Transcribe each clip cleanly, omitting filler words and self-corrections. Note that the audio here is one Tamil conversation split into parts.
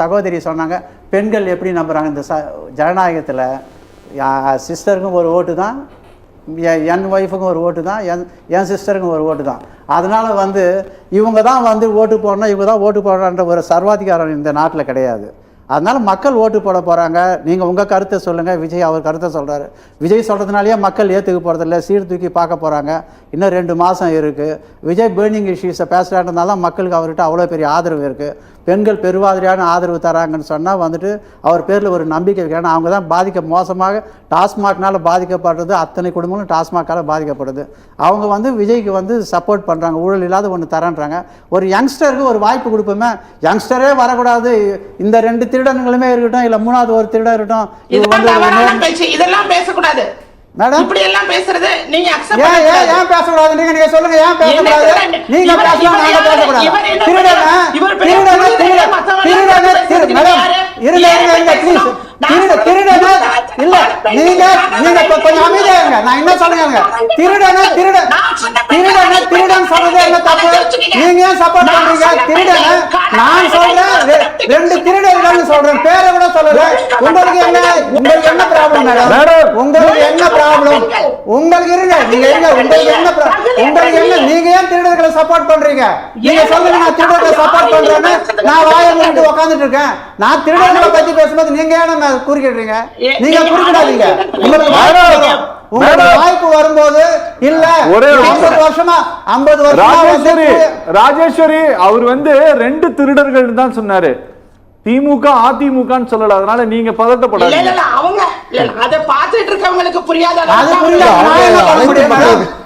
சகோதரி சொன்னாங்க, பெண்கள் எப்படி நம்புகிறாங்க இந்த ஜனநாயகத்தில். சிஸ்டருக்கும் ஒரு ஓட்டு தான், என் ஒய்ஃபுக்கும் ஒரு ஓட்டு தான், என் சிஸ்டருக்கும் ஒரு ஓட்டு தான். அதனால் இவங்க தான் ஓட்டு போடணும், இவங்க தான் ஓட்டு போடணுன்ற ஒரு சர்வாதிகாரம் இந்த நாட்டில் கிடையாது. அதனால் மக்கள் ஓட்டு போட போகிறாங்க. நீங்கள் உங்கள் கருத்தை சொல்லுங்கள். விஜய் அவர் கருத்தை சொல்கிறாரு. விஜய் சொல்கிறதுனாலேயே மக்கள் ஏற்றுக்க போகிறதில்ல, சீர்தூக்கி பார்க்க போகிறாங்க. இன்னும் 2 மாதம் இருக்குது. விஜய் பேர்னிங் இஷ்யூஸை பேசுகிறான்றதுனால தான் மக்களுக்கு அவர்கிட்ட அவ்வளோ பெரிய ஆதரவு இருக்குது. பெண்கள் பெருவாதிரியான ஆதரவு தராங்கன்னு சொன்னால் அவர் பேரில் ஒரு நம்பிக்கை. ஏன்னா அவங்க தான் மோசமாக டாஸ்மாக்னால் பாதிக்கப்படுறது. அத்தனை குடும்பங்களும் டாஸ்மாக்கால் பாதிக்கப்படுது. அவங்க விஜய்க்கு சப்போர்ட் பண்ணுறாங்க. ஊழல் இல்லாத ஒன்று தரேன்றாங்க. ஒரு யங்ஸ்டருக்கு ஒரு வாய்ப்பு கொடுப்போமே. யங்ஸ்டரே வரக்கூடாது, இந்த 2 திருடனுங்களுமே இருக்கட்டும், இல்லை 3வது ஒரு திருடன் இருக்கட்டும். இதெல்லாம் பேசக்கூடாது மேடம். இப்படி எல்லாம் பேசுறது நீங்க அக்செப்ட் ஏன் பேசக்கூடாது? நீங்க சொல்லுங்க, ஏன் பேசக்கூடாது? நீங்க பேசலாம், நாங்க பேசக்கூடாது. கொஞ்சம் அமைதியா இருங்க. நான் என்ன சொல்லுங்க, திருடன் சொல்றது என்ன தப்பு? நீங்க ஏன் சப்போர்ட் பண்றீங்க? திருடன நான் சொல்றேன், 2 திருடர்கள் சொல்றேன், பேரை கூட சொல்லல. உங்களுக்கு என்ன ப்ராப்ளம் மேடம்? உங்களுக்கு என்ன ப்ராப்ளம்? உங்களுக்கு இருங்க, நீங்க இருங்க. உங்களுக்கு என்ன நீங்க ஏன் திருடர்களை சப்போர்ட் பண்றீங்க? நீங்க சொல்லுங்க, நான் திருடர்களை சப்போர்ட் பண்றேன்னு. நான் வாயை மூடிட்டு உட்கார்ந்துட்டு இருக்கேன். நான் திருடர்களை பத்தி பேசும்போது நீங்க ஏன் குறுக்கிடுறீங்க? நீங்க குறுக்கிடாதீங்க. உங்களுக்கு வாய்ப்பு வரும்போது இல்ல 50 வருஷமா ராஜேஸ்வரி அவர் 2 திருடர்கள் தான் சொன்னாரு. திமுக அதிமுகன்னு சொல்லல. அதனால நீங்க பதட்டப்படாதீங்க. இல்ல அவங்க அத பாத்துட்டு இருக்கவங்களுக்கு புரியாத. அது புரியல.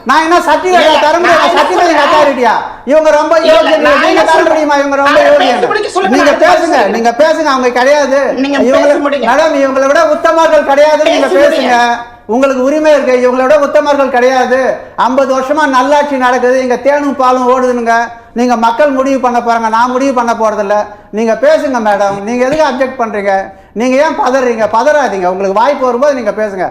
நான் என்ன சர்டிபிகேட் தர முடியாது? சர்டிபிகேட் அத்தாரிட்டியா? இவங்க ரொம்ப யோகியமா, நீங்க தர முடியுமா? இவங்க ரொம்ப யோகியம். நீங்க பேசுங்க. அவங்க கிடையாது. மேடம், இவங்களை விட உத்தமர்கள் கிடையாது. நீங்க பேசுங்க, உங்களுக்கு உரிமை இருக்கு. இவங்களோட உத்தமர்கள் கிடையாது. 50 வருஷமா நல்லாட்சி நடக்குது. இங்க தேனும் பாலும் ஓடுதுங்க. நீங்க மக்கள் முடிவு பண்ண போறாங்க, நான் முடிவு பண்ண போறதில்ல. நீங்க பேசுங்க மேடம். நீங்க எதுக்கு அப்செக்ட் பண்றீங்க? நீங்க ஏன் பதறீங்க? பதறாதீங்க. உங்களுக்கு வாய்ப்பு வரும்போது நீங்க பேசுங்க.